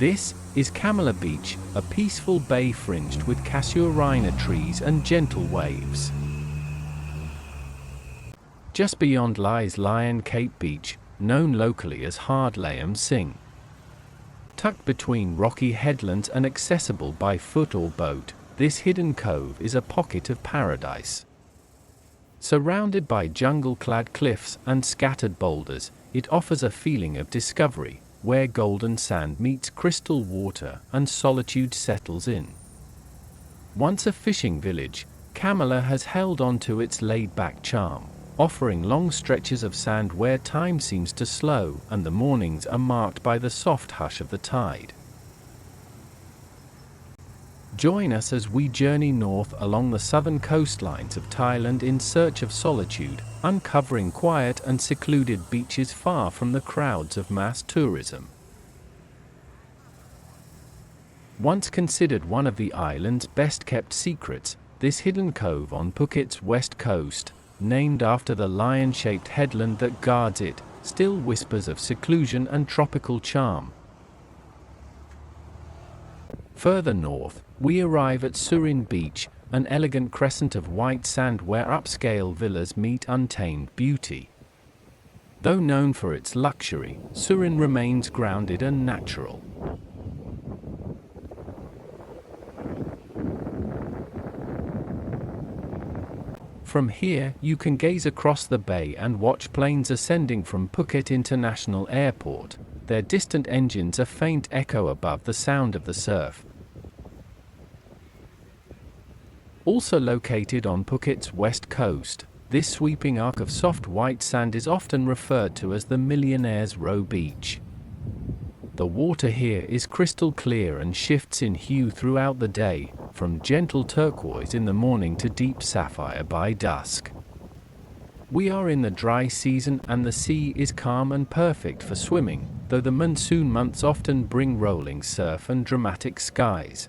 This is Kamala Beach, a peaceful bay fringed with casuarina trees and gentle waves. Just beyond lies Lion Cape Beach, known locally as Hard Laem Son. Tucked between rocky headlands and accessible by foot or boat, this hidden cove is a pocket of paradise. Surrounded by jungle-clad cliffs and scattered boulders, it offers a feeling of discovery, where golden sand meets crystal water and solitude settles in. Once a fishing village, Kamala has held on to its laid-back charm, offering long stretches of sand where time seems to slow and the mornings are marked by the soft hush of the tide. Join us as we journey north along the southern coastlines of Thailand in search of solitude, uncovering quiet and secluded beaches far from the crowds of mass tourism. Once considered one of the island's best-kept secrets, this hidden cove on Phuket's west coast, named after the lion-shaped headland that guards it, still whispers of seclusion and tropical charm. Further north, we arrive at Surin Beach, an elegant crescent of white sand where upscale villas meet untamed beauty. Though known for its luxury, Surin remains grounded and natural. From here, you can gaze across the bay and watch planes ascending from Phuket International Airport, their distant engines a faint echo above the sound of the surf. Also located on Phuket's west coast, this sweeping arc of soft white sand is often referred to as the Millionaire's Row Beach. The water here is crystal clear and shifts in hue throughout the day, from gentle turquoise in the morning to deep sapphire by dusk. We are in the dry season and the sea is calm and perfect for swimming, though the monsoon months often bring rolling surf and dramatic skies.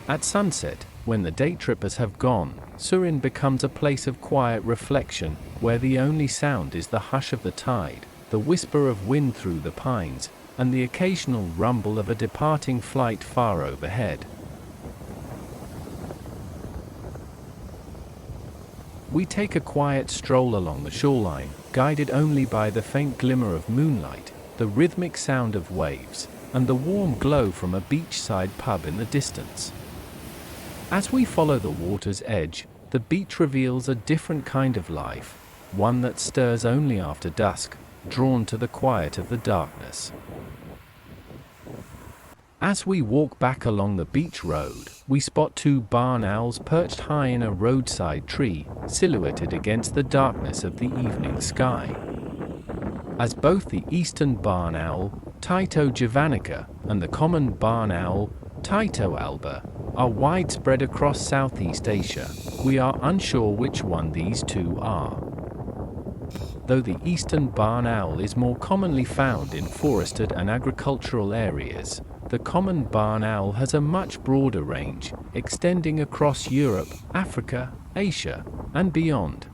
At sunset, when the day trippers have gone, Surin becomes a place of quiet reflection, where the only sound is the hush of the tide, the whisper of wind through the pines, and the occasional rumble of a departing flight far overhead. We take a quiet stroll along the shoreline, guided only by the faint glimmer of moonlight, the rhythmic sound of waves, and the warm glow from a beachside pub in the distance. As we follow the water's edge, the beach reveals a different kind of life, one that stirs only after dusk, drawn to the quiet of the darkness. As we walk back along the beach road, we spot two barn owls perched high in a roadside tree, silhouetted against the darkness of the evening sky. As both the eastern barn owl, Tyto javanica, and the common barn owl, Tyto alba, are widespread across Southeast Asia, we are unsure which one these two are. Though the eastern barn owl is more commonly found in forested and agricultural areas, the common barn owl has a much broader range, extending across Europe, Africa, Asia, and beyond.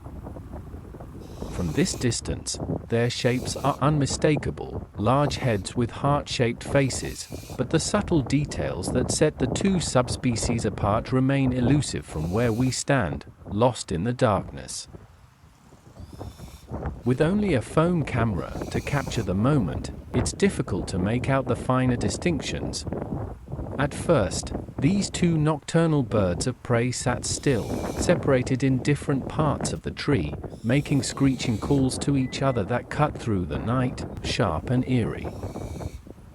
From this distance, their shapes are unmistakable, large heads with heart-shaped faces, but the subtle details that set the two subspecies apart remain elusive from where we stand, lost in the darkness. With only a phone camera to capture the moment, it's difficult to make out the finer distinctions. At first, these two nocturnal birds of prey sat still, separated in different parts of the tree, making screeching calls to each other that cut through the night, sharp and eerie.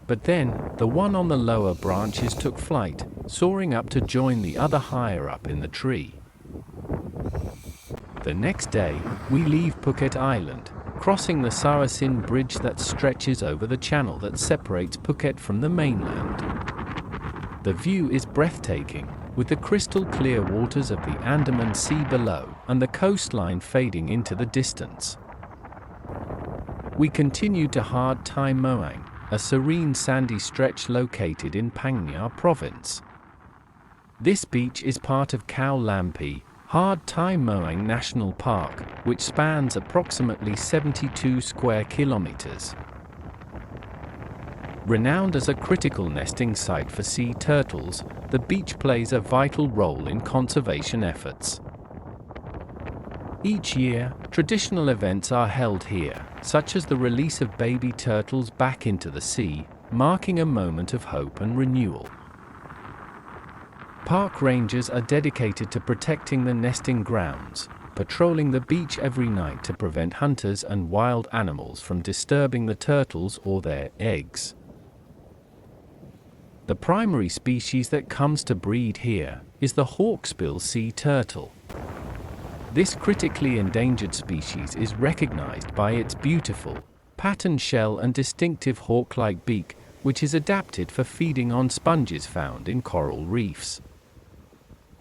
But then, the one on the lower branches took flight, soaring up to join the other higher up in the tree. The next day, we leave Phuket Island, crossing the Sarasin Bridge that stretches over the channel that separates Phuket from the mainland. The view is breathtaking, with the crystal clear waters of the Andaman Sea below and the coastline fading into the distance. We continue to Hard Thai Meuang, a serene sandy stretch located in Phang Nga province. This beach is part of Khao Lampi, Hard Thai Meuang National Park, which spans approximately 72 square kilometers. Renowned as a critical nesting site for sea turtles, the beach plays a vital role in conservation efforts. Each year, traditional events are held here, such as the release of baby turtles back into the sea, marking a moment of hope and renewal. Park rangers are dedicated to protecting the nesting grounds, patrolling the beach every night to prevent hunters and wild animals from disturbing the turtles or their eggs. The primary species that comes to breed here is the hawksbill sea turtle. This critically endangered species is recognized by its beautiful, patterned shell and distinctive hawk-like beak, which is adapted for feeding on sponges found in coral reefs.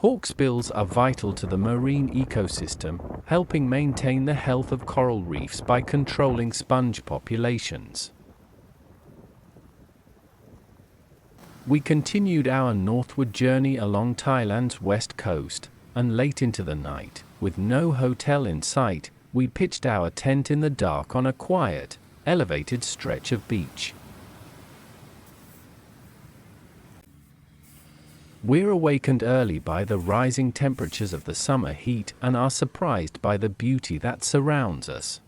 Hawksbills are vital to the marine ecosystem, helping maintain the health of coral reefs by controlling sponge populations. We continued our northward journey along Thailand's west coast, and late into the night, with no hotel in sight, we pitched our tent in the dark on a quiet, elevated stretch of beach. We're awakened early by the rising temperatures of the summer heat and are surprised by the beauty that surrounds us.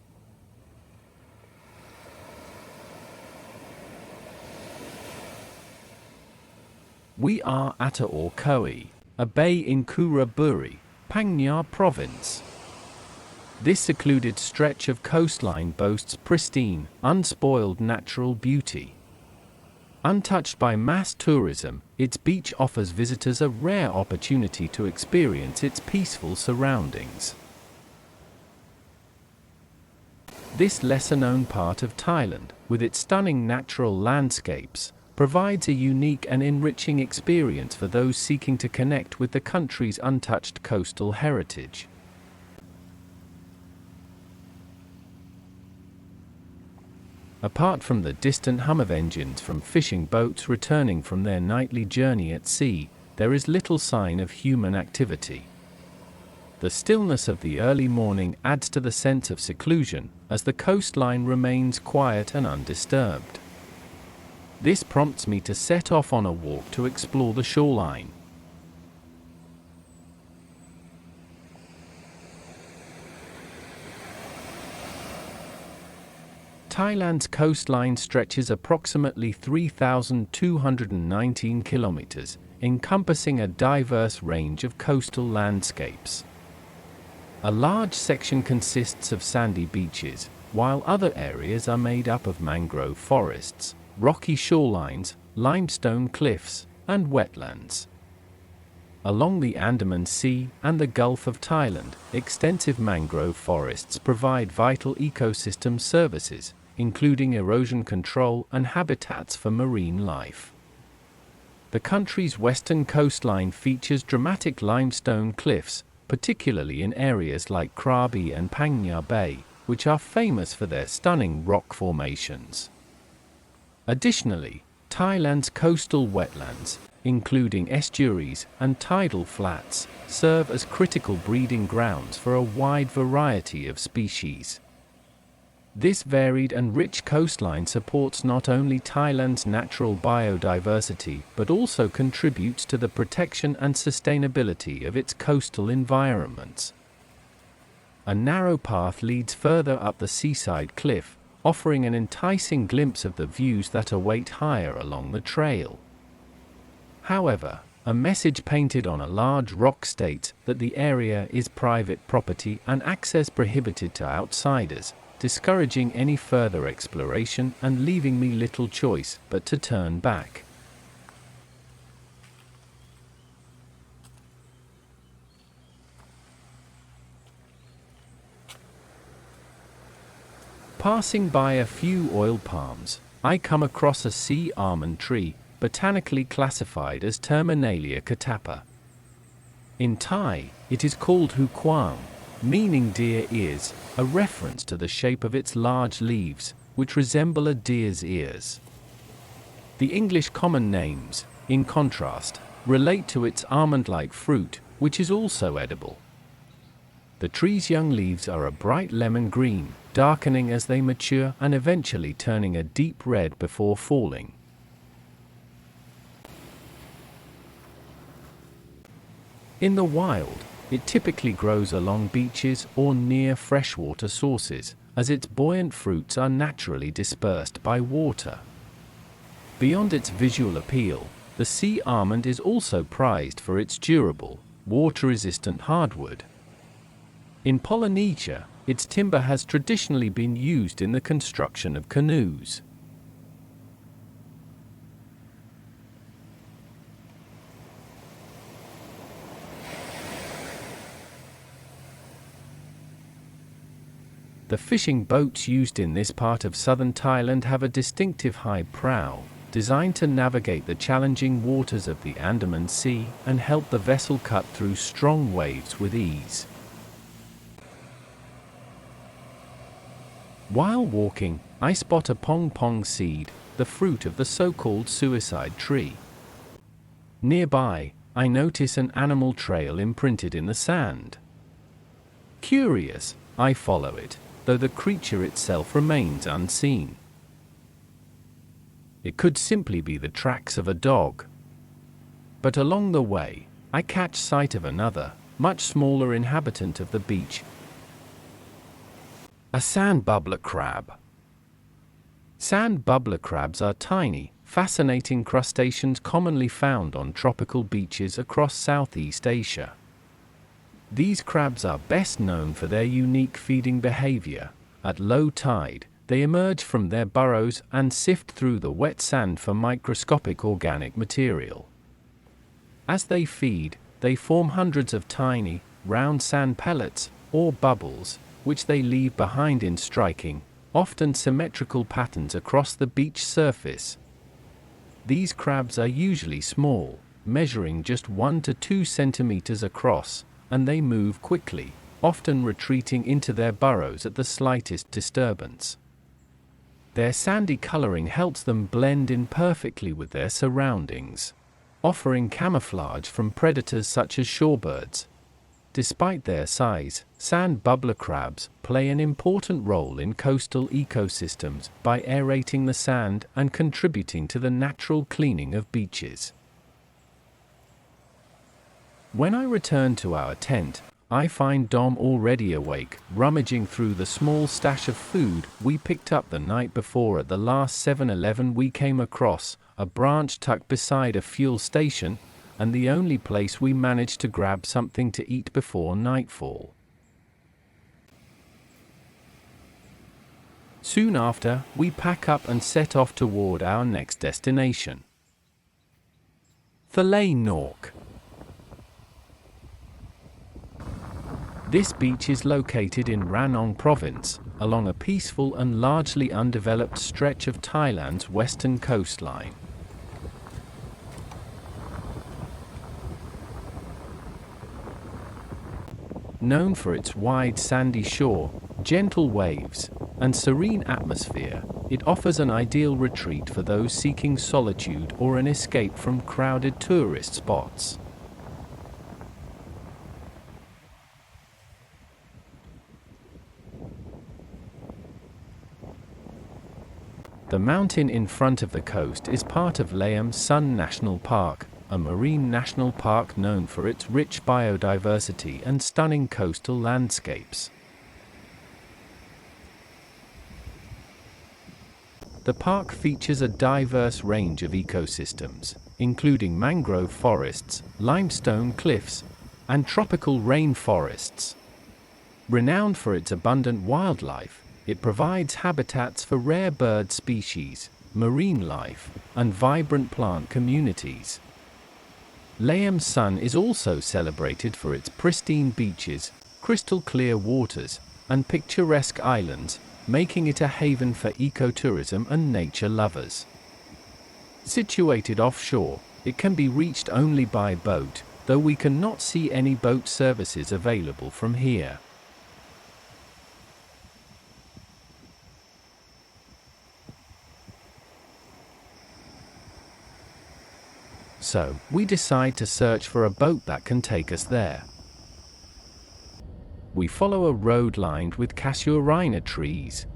We are at Ao Siam, a bay in Kura Buri, Phang Nga province. This secluded stretch of coastline boasts pristine, unspoiled natural beauty. Untouched by mass tourism, its beach offers visitors a rare opportunity to experience its peaceful surroundings. This lesser-known part of Thailand, with its stunning natural landscapes, provides a unique and enriching experience for those seeking to connect with the country's untouched coastal heritage. Apart from the distant hum of engines from fishing boats returning from their nightly journey at sea, there is little sign of human activity. The stillness of the early morning adds to the sense of seclusion, as the coastline remains quiet and undisturbed. This prompts me to set off on a walk to explore the shoreline. Thailand's coastline stretches approximately 3,219 kilometers, encompassing a diverse range of coastal landscapes. A large section consists of sandy beaches, while other areas are made up of mangrove forests, rocky shorelines, limestone cliffs, and wetlands. Along the Andaman Sea and the Gulf of Thailand, extensive mangrove forests provide vital ecosystem services, including erosion control and habitats for marine life. The country's western coastline features dramatic limestone cliffs, particularly in areas like Krabi and Phang Nga Bay, which are famous for their stunning rock formations. Additionally, Thailand's coastal wetlands, including estuaries and tidal flats, serve as critical breeding grounds for a wide variety of species. This varied and rich coastline supports not only Thailand's natural biodiversity but also contributes to the protection and sustainability of its coastal environments. A narrow path leads further up the seaside cliff, offering an enticing glimpse of the views that await higher along the trail. However, a message painted on a large rock states that the area is private property and access prohibited to outsiders, discouraging any further exploration and leaving me little choice but to turn back. Passing by a few oil palms, I come across a sea almond tree, botanically classified as Terminalia catappa. In Thai, it is called hu quang, meaning deer ears, a reference to the shape of its large leaves, which resemble a deer's ears. The English common names, in contrast, relate to its almond-like fruit, which is also edible. The tree's young leaves are a bright lemon green, darkening as they mature and eventually turning a deep red before falling. In the wild, it typically grows along beaches or near freshwater sources, as its buoyant fruits are naturally dispersed by water. Beyond its visual appeal, the sea almond is also prized for its durable, water-resistant hardwood. In Polynesia, its timber has traditionally been used in the construction of canoes. The fishing boats used in this part of southern Thailand have a distinctive high prow, designed to navigate the challenging waters of the Andaman Sea and help the vessel cut through strong waves with ease. While walking, I spot a pong pong seed, the fruit of the so-called suicide tree. Nearby, I notice an animal trail imprinted in the sand. Curious, I follow it, though the creature itself remains unseen. It could simply be the tracks of a dog. But along the way, I catch sight of another, much smaller inhabitant of the beach. A sand bubbler crab. Sand bubbler crabs are tiny, fascinating crustaceans commonly found on tropical beaches across Southeast Asia. These crabs are best known for their unique feeding behavior. At low tide, they emerge from their burrows and sift through the wet sand for microscopic organic material. As they feed, they form hundreds of tiny, round sand pellets, or bubbles, which they leave behind in striking, often symmetrical patterns across the beach surface. These crabs are usually small, measuring just 1 to 2 centimeters across, and they move quickly, often retreating into their burrows at the slightest disturbance. Their sandy coloring helps them blend in perfectly with their surroundings, offering camouflage from predators such as shorebirds. Despite their size, sand bubbler crabs play an important role in coastal ecosystems by aerating the sand and contributing to the natural cleaning of beaches. When I return to our tent, I find Dom already awake, rummaging through the small stash of food we picked up the night before at the last 7-Eleven we came across, a branch tucked beside a fuel station, and the only place we managed to grab something to eat before nightfall. Soon after, we pack up and set off toward our next destination. Thale Nok. This beach is located in Ranong province, along a peaceful and largely undeveloped stretch of Thailand's western coastline. Known for its wide sandy shore, gentle waves, and serene atmosphere, it offers an ideal retreat for those seeking solitude or an escape from crowded tourist spots. The mountain in front of the coast is part of Laem Son National Park, a marine national park known for its rich biodiversity and stunning coastal landscapes. The park features a diverse range of ecosystems, including mangrove forests, limestone cliffs, and tropical rainforests. Renowned for its abundant wildlife, it provides habitats for rare bird species, marine life, and vibrant plant communities. Laem Son is also celebrated for its pristine beaches, crystal-clear waters, and picturesque islands, making it a haven for ecotourism and nature lovers. Situated offshore, it can be reached only by boat, though we cannot see any boat services available from here. So, we decide to search for a boat that can take us there. we follow a road lined with casuarina trees.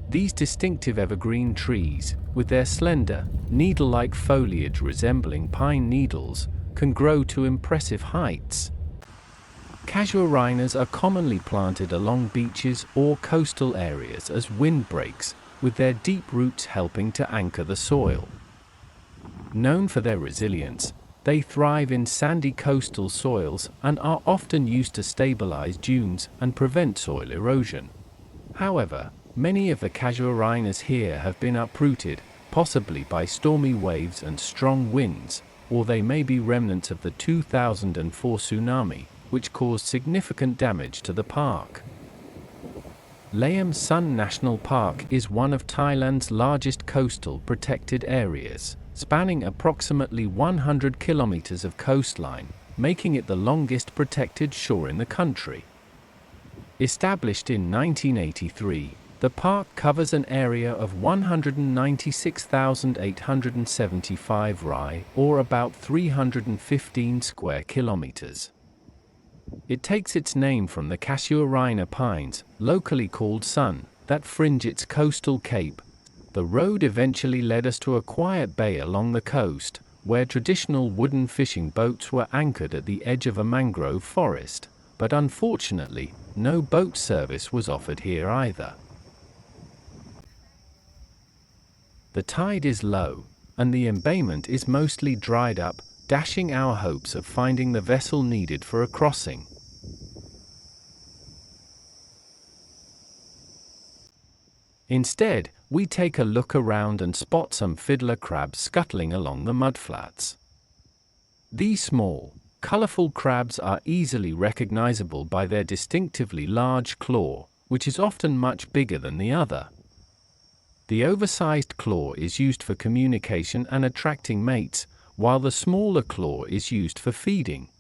These distinctive evergreen trees, with their slender, needle-like foliage resembling pine needles, can grow to impressive heights. Casuarinas are commonly planted along beaches or coastal areas as windbreaks, with their deep roots helping to anchor the soil. Known for their resilience, they thrive in sandy coastal soils and are often used to stabilize dunes and prevent soil erosion. However, many of the casuarinas here have been uprooted, possibly by stormy waves and strong winds, or they may be remnants of the 2004 tsunami, which caused significant damage to the park. Laem Son National Park is one of Thailand's largest coastal protected areas, spanning approximately 100 kilometers of coastline, making it the longest protected shore in the country. Established in 1983, the park covers an area of 196,875 rai, or about 315 square kilometers. It takes its name from the casuarina pines, locally called sun, that fringe its coastal cape. The road eventually led us to a quiet bay along the coast, where traditional wooden fishing boats were anchored at the edge of a mangrove forest, but unfortunately, no boat service was offered here either. The tide is low, and the embayment is mostly dried up, dashing our hopes of finding the vessel needed for a crossing. Instead, we take a look around and spot some fiddler crabs scuttling along the mudflats. These small, colorful crabs are easily recognizable by their distinctively large claw, which is often much bigger than the other. The oversized claw is used for communication and attracting mates, while the smaller claw is used for feeding.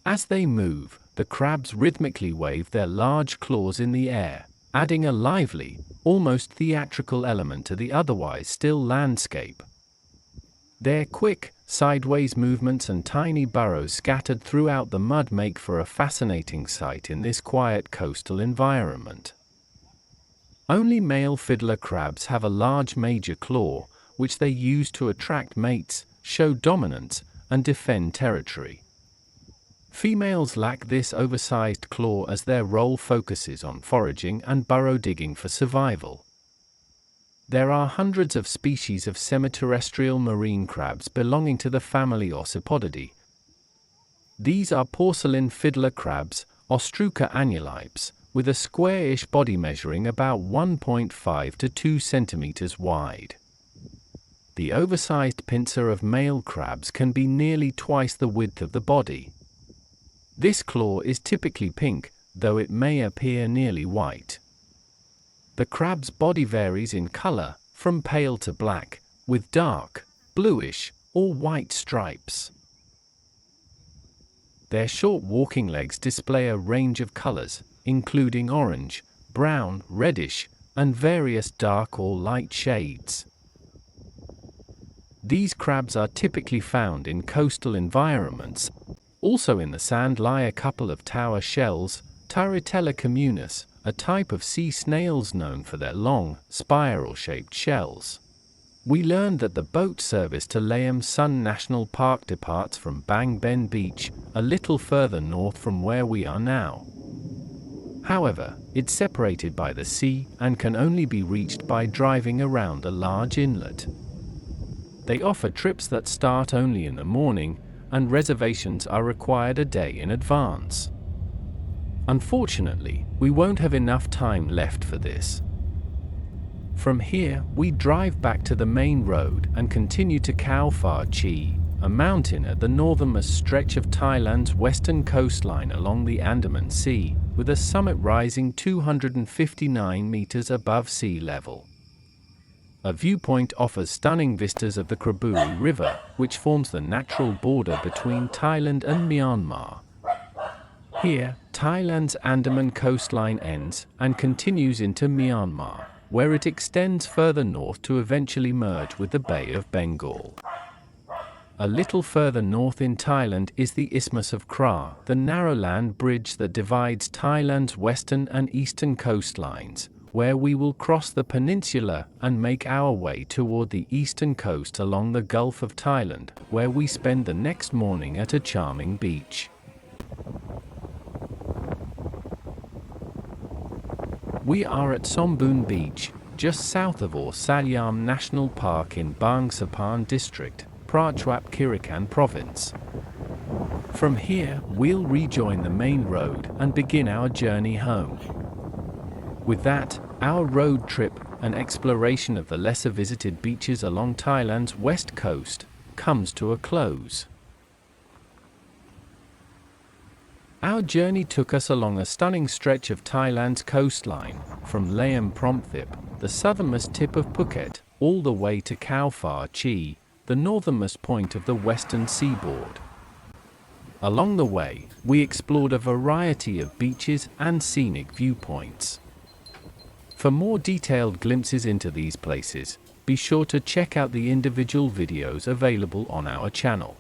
As they move, the crabs rhythmically wave their large claws in the air, adding a lively, almost theatrical element to the otherwise still landscape. Their quick, sideways movements and tiny burrows scattered throughout the mud make for a fascinating sight in this quiet coastal environment. Only male fiddler crabs have a large major claw, which they use to attract mates, show dominance, and defend territory. Females lack this oversized claw as their role focuses on foraging and burrow digging for survival. There are hundreds of species of semi-terrestrial marine crabs belonging to the family Ossipodidae. These are porcelain fiddler crabs, Ostruca annulipes, with a square-ish body measuring about 1.5 to 2 centimeters wide. The oversized pincer of male crabs can be nearly twice the width of the body. This claw is typically pink, though it may appear nearly white. The crab's body varies in color, from pale to black, with dark, bluish, or white stripes. Their short walking legs display a range of colors, including orange, brown, reddish, and various dark or light shades. These crabs are typically found in coastal environments. Also in the sand lie a couple of tower shells, Turritella communis, a type of sea snails known for their long, spiral-shaped shells. We learned that the boat service to Laem Son National Park departs from Bang Ben Beach, a little further north from where we are now. However, it's separated by the sea and can only be reached by driving around a large inlet. They offer trips that start only in the morning, and reservations are required a day in advance. Unfortunately, we won't have enough time left for this. From here, we drive back to the main road and continue to Khao Fachi, a mountain at the northernmost stretch of Thailand's western coastline along the Andaman Sea, with a summit rising 259 meters above sea level. A viewpoint offers stunning vistas of the Kra River, which forms the natural border between Thailand and Myanmar. Here, Thailand's Andaman coastline ends and continues into Myanmar, where it extends further north to eventually merge with the Bay of Bengal. A little further north in Thailand is the Isthmus of Kra, the narrow land bridge that divides Thailand's western and eastern coastlines, where we will cross the peninsula and make our way toward the eastern coast along the Gulf of Thailand, where we spend the next morning at a charming beach. We are at Somboon Beach, just south of Ao Siam National Park in Bang Saphaan district, Prachuap Khirikhan province. From here, we'll rejoin the main road and begin our journey home. With that, our road trip, an exploration of the lesser visited beaches along Thailand's west coast, comes to a close. Our journey took us along a stunning stretch of Thailand's coastline, from Laem Phromthep, the southernmost tip of Phuket, all the way to Khao Fachi, the northernmost point of the western seaboard. Along the way, we explored a variety of beaches and scenic viewpoints. For more detailed glimpses into these places, be sure to check out the individual videos available on our channel.